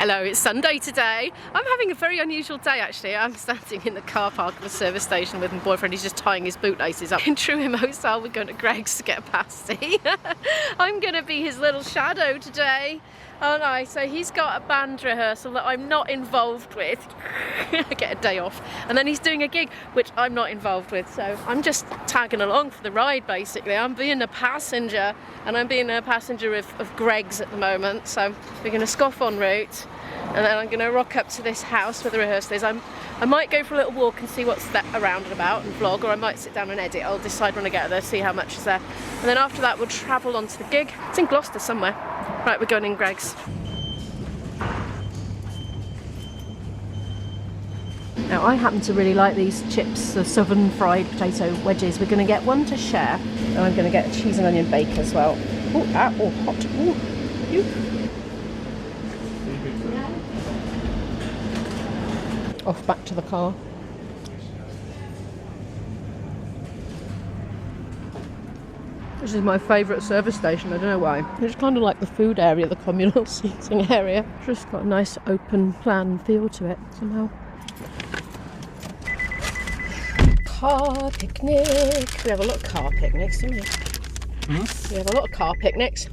Hello, it's Sunday today. I'm having a very unusual day actually. I'm standing in the car park of the service station with my boyfriend. He's just tying his bootlaces up. In true Imo style, we're going to Greg's to get a pasty. I'm going to be his little shadow today. Oh no, so he's got a band rehearsal that I'm not involved with. I get a day off. And then he's doing a gig which I'm not involved with. So I'm just tagging along for the ride basically. I'm being a passenger, and I'm being a passenger of Greg's at the moment. So we're going to scoff en route, and then I'm going to rock up to this house where the rehearsal is. I might go for a little walk and see what's around and about and vlog, or I might sit down and edit. I'll decide when I get there, see how much is there. And then after that we'll travel on to the gig. It's in Gloucester somewhere. Right, we're going in Greg's. Now I happen to really like these chips, the southern fried potato wedges. We're going to get one to share, and I'm going to get a cheese and onion bake as well. Oh, hot. Ooh. Off back to the car. This is my favourite service station, I don't know why. It's kind of like the food area, the communal seating area. It's just got a nice open plan feel to it somehow. Car picnic. We have a lot of car picnics, don't we? We have a lot of car picnics.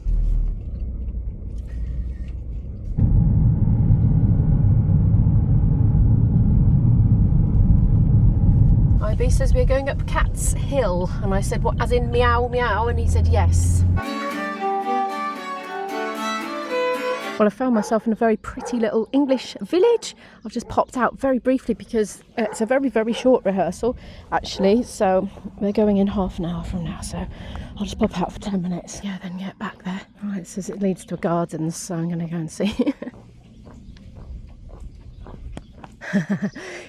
IB says we're going up Cat's Hill, and I said, what, as in meow meow, and he said yes. Well, I found myself in a very pretty little English village. I've just popped out very briefly because it's a very, very short rehearsal actually, so we're going in half an hour from now, so I'll just pop out for 10 minutes. Yeah, then get back there. Right, it says it leads to a gardens, so I'm going to go and see.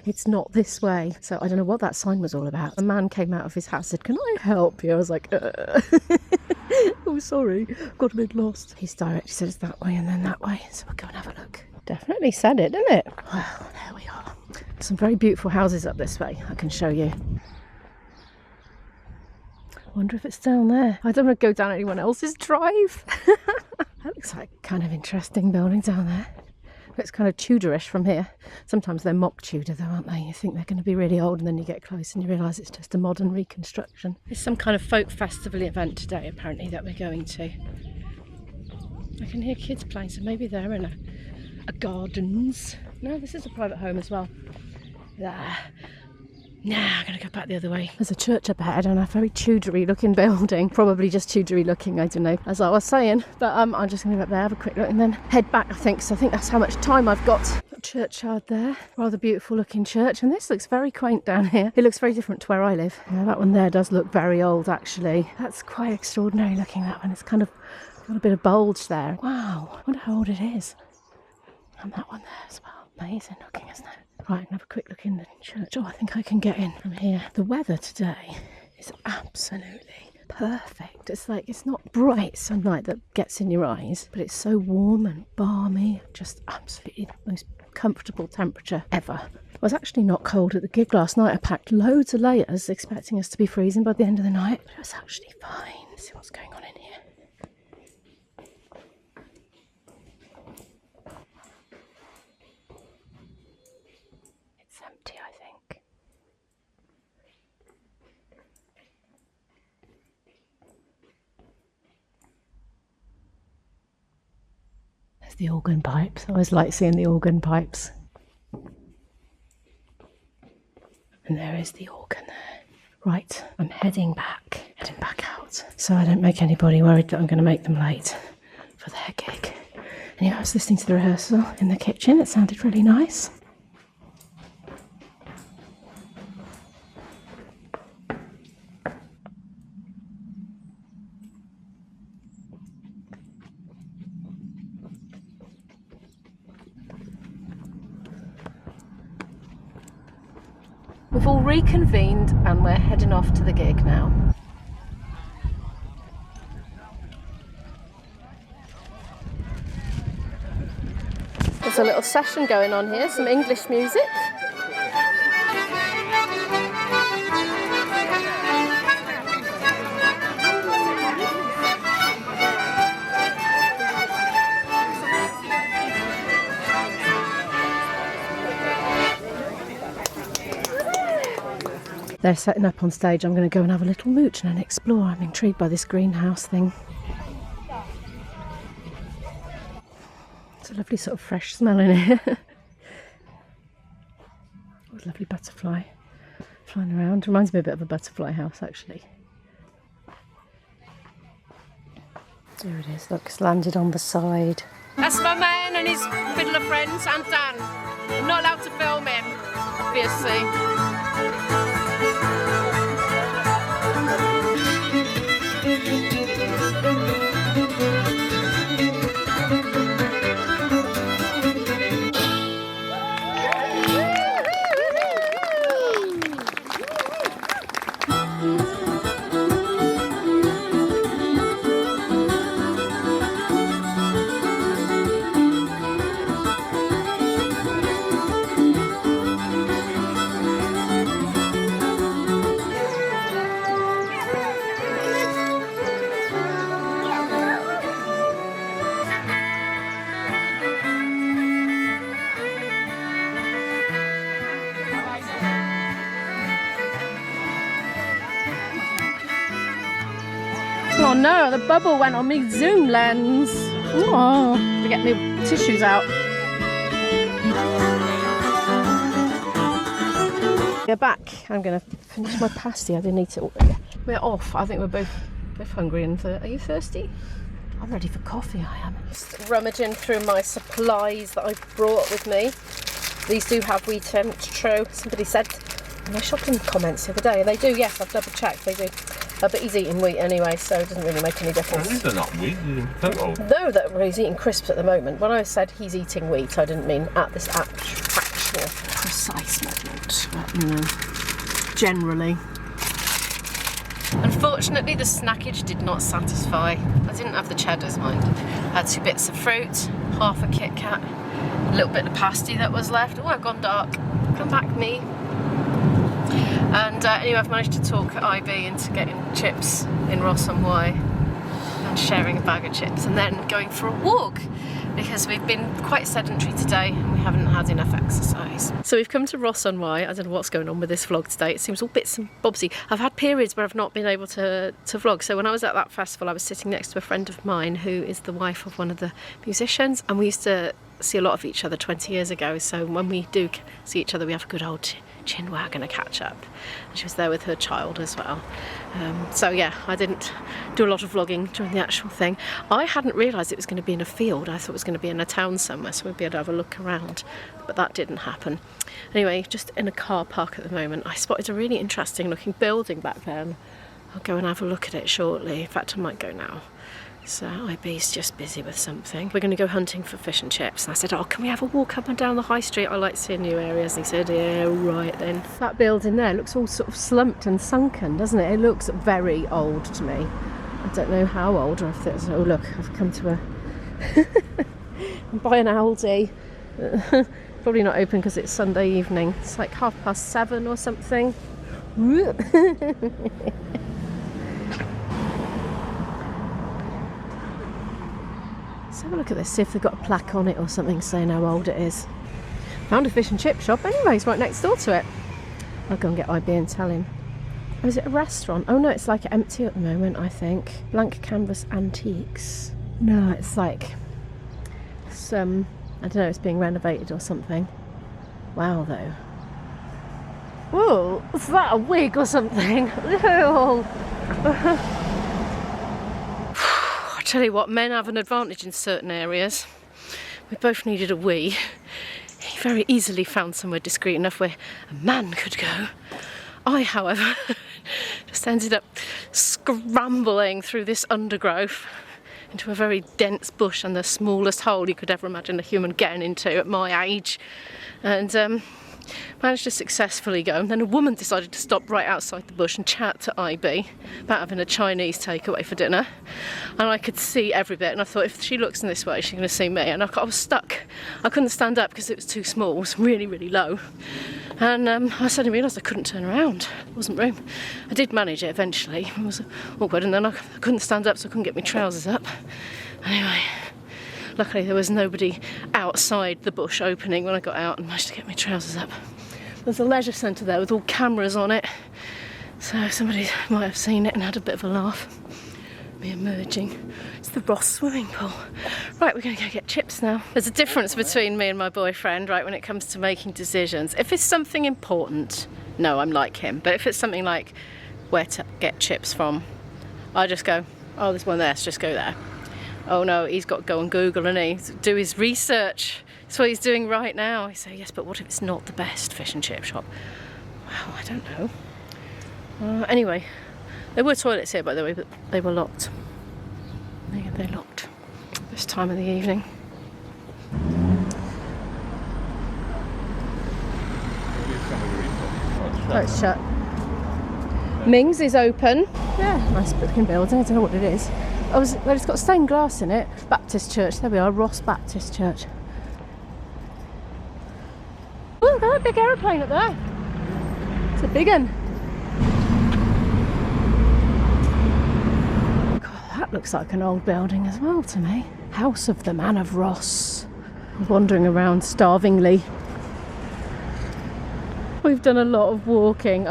It's not this way, so I don't know what that sign was all about. A man came out of his house and said, "Can I help you?" I was like, oh sorry, got a bit lost. He's directly said it's that way and then that way, so we'll go and have a look. Definitely said it, didn't it? Well, there we are. Some very beautiful houses up this way, I can show you. I wonder if it's down there. I don't want to go down anyone else's drive. That looks like kind of interesting building down there. It's kind of Tudorish from here. Sometimes they're mock Tudor though, aren't they? You think they're going to be really old and then you get close and you realise it's just a modern reconstruction. There's some kind of folk festival event today apparently that we're going to. I can hear kids playing, so maybe they're in a gardens. No, this is a private home as well. Nah, I'm going to go back the other way. There's a church up ahead and a very Tudory looking building. Probably just Tudory looking, I don't know, as I was saying. But I'm just going to go up there, have a quick look and then head back, I think. So I think that's how much time I've got. Got a churchyard there. Rather beautiful looking church. And this looks very quaint down here. It looks very different to where I live. Yeah, that one there does look very old, actually. That's quite extraordinary looking, that one. It's kind of got a bit of bulge there. Wow, I wonder how old it is. And that one there as well. Amazing looking, isn't it? Right, I'm going to have a quick look in the church. Oh, I think I can get in from here. The weather today is absolutely perfect. It's like, it's not bright sunlight that gets in your eyes, but it's so warm and balmy. Just absolutely the most comfortable temperature ever. I was actually not cold at the gig last night. I packed loads of layers, expecting us to be freezing by the end of the night. But it was actually fine. Let's see what's going on in here. The organ pipes. I always like seeing the organ pipes. And there is the organ there. Right, I'm heading back out, so I don't make anybody worried that I'm going to make them late for their gig. And yeah, I was listening to the rehearsal in the kitchen. It sounded really nice. We've all reconvened and we're heading off to the gig now. There's a little session going on here, some English music. they're setting up on stage, I'm going to go and have a little mooch and explore. I'm intrigued by this greenhouse thing. It's a lovely sort of fresh smell in here. Oh, lovely butterfly flying around. Reminds me a bit of a butterfly house, actually. There it is, look, it's landed on the side. That's my man and his fiddler friends. I'm Dan. I'm not allowed to film him, obviously. Oh no, the bubble went on me zoom lens. Oh, to get me tissues out. We're back. I'm going to finish my pasty. I didn't eat it all. We're off. I think we're both hungry and are you thirsty? I'm ready for coffee, I am. Just rummaging through my supplies that I brought with me. These do have wheat in, it's true. Somebody said in my shopping comments the other day, they do, yes, I've double checked, they do. But he's eating wheat anyway, so it doesn't really make any difference. They're not wheat, No, he's eating crisps at the moment. When I said he's eating wheat, I didn't mean at this actual precise moment. But, you know, generally. Unfortunately, the snackage did not satisfy. I didn't have the cheddars, mind. I had 2 bits of fruit, half a Kit Kat, a little bit of pasty that was left. Oh, I've gone dark. Come back, me. And anyway, I've managed to talk IB into getting chips in Ross-on-Wye and sharing a bag of chips and then going for a walk because we've been quite sedentary today and we haven't had enough exercise. So we've come to Ross-on-Wye. I don't know what's going on with this vlog today. It seems all bits and bobsy. I've had periods where I've not been able to vlog. So when I was at that festival, I was sitting next to a friend of mine who is the wife of one of the musicians, and we used to see a lot of each other 20 years ago. So when we do see each other, we have a good old chin wag and a catch up. And she was there with her child as well. So yeah, I didn't do a lot of vlogging during the actual thing. I hadn't realised it was going to be in a field. I thought it was going to be in a town somewhere, so we'd be able to have a look around. But that didn't happen. Anyway, just in a car park at the moment, I spotted a really interesting looking building back there. And I'll go and have a look at it shortly. In fact, I might go now. So IB's just busy with something. We're going to go hunting for fish and chips. And I said, oh, can we have a walk up and down the high street? I like seeing new areas. And he said, yeah, right then. That building there looks all sort of slumped and sunken, doesn't it? It looks very old to me. I don't know how old or if it's... Oh, look, I've come to a... I'm buying Aldi. Probably not open because it's Sunday evening. It's like 7:30 or something. Let's have a look at this, see if they've got a plaque on it or something saying how old it is. Found a fish and chip shop anyway, it's right next door to it. I'll go and get IB and tell him. Oh, is it a restaurant? Oh no, it's like empty at the moment, I think. Blank Canvas Antiques. No, it's like some, I don't know, it's being renovated or something. Wow though. Whoa, is that a wig or something? I tell you what, men have an advantage in certain areas. We both needed a wee. He very easily found somewhere discreet enough where a man could go. I, however, just ended up scrambling through this undergrowth into a very dense bush and the smallest hole you could ever imagine a human getting into at my age. And managed to successfully go, and then a woman decided to stop right outside the bush and chat to IB about having a Chinese takeaway for dinner, and I could see every bit, and I thought if she looks in this way she's going to see me, and I was stuck. I couldn't stand up because it was too small, it was really, really low, and I suddenly realised I couldn't turn around, there wasn't room. I did manage it eventually, it was awkward, and then I couldn't stand up so I couldn't get my trousers up. Anyway, luckily there was nobody outside the bush opening when I got out and managed to get my trousers up. There's a leisure centre there with all cameras on it. So somebody might have seen it and had a bit of a laugh. Me emerging. It's the Ross swimming pool. Right, we're going to go get chips now. There's a difference between me and my boyfriend, right, when it comes to making decisions. If it's something important, no, I'm like him. But if it's something like where to get chips from, I just go, oh, there's one there, let's just go there. Oh no, he's got to go on Google and do his research. That's what he's doing right now. He said, yes, but what if it's not the best fish and chip shop? Well, I don't know. Anyway, there were toilets here, by the way, but they were locked. They're locked this time of the evening. Oh, it's shut. Ming's is open. Yeah, nice looking building. I don't know what it is. Well, it's got stained glass in it. Baptist Church. There we are, Ross Baptist Church. Oh, look at that big aeroplane up there. It's a big one. God, that looks like an old building as well to me. House of the Man of Ross. Wandering around starvingly. We've done a lot of walking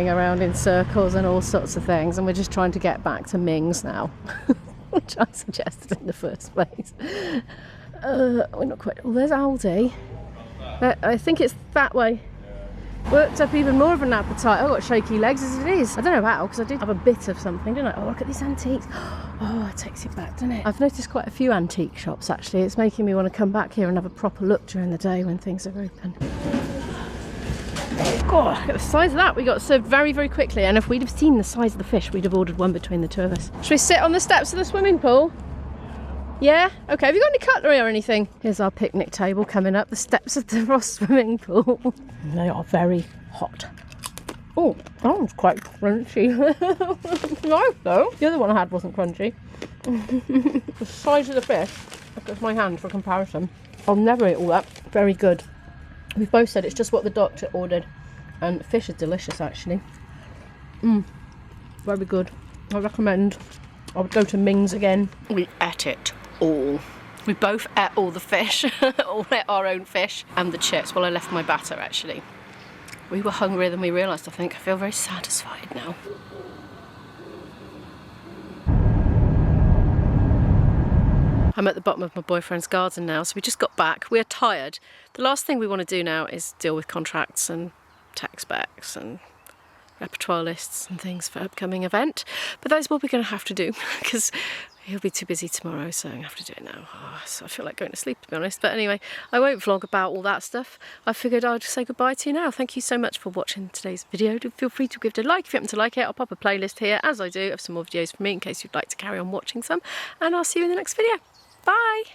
around in circles and all sorts of things, and we're just trying to get back to Ming's now, which I suggested in the first place. We're not quite. Well, there's Aldi. I think it's that way. Worked up even more of an appetite. I've got shaky legs as it is. I don't know how, because I did have a bit of something, didn't I? Oh, look at these antiques. Oh, it takes it back, doesn't it? I've noticed quite a few antique shops, actually. It's making me want to come back here and have a proper look during the day when things are open. God, look at the size of that. We got served very, very quickly, and if we'd have seen the size of the fish, we'd have ordered one between the two of us. Should we sit on the steps of the swimming pool? Yeah? Okay, have you got any cutlery or anything? Here's our picnic table coming up the steps of the Ross swimming pool. They are very hot. Oh, that one's quite crunchy. Nice though. The other one I had wasn't crunchy. The size of the fish, look at my hand for comparison. I'll never eat all that. Very good. We've both said it's just what the doctor ordered, and the fish is delicious actually. Very good. I recommend. I would go to Ming's again. We ate it all. We both ate all the fish, all ate our own fish, and the chips. Well, I left my batter actually. We were hungrier than we realised, I think. I feel very satisfied now. I'm at the bottom of my boyfriend's garden now, so we just got back. We're tired. The last thing we want to do now is deal with contracts and tax specs and repertoire lists and things for upcoming event. But that's what we're going to have to do because he'll be too busy tomorrow, so I have to do it now. Oh, so I feel like going to sleep, to be honest. But anyway, I won't vlog about all that stuff. I figured I'd say goodbye to you now. Thank you so much for watching today's video. Do feel free to give it a like if you happen to like it. I'll pop a playlist here, as I do, of some more videos from me in case you'd like to carry on watching some. And I'll see you in the next video. Bye!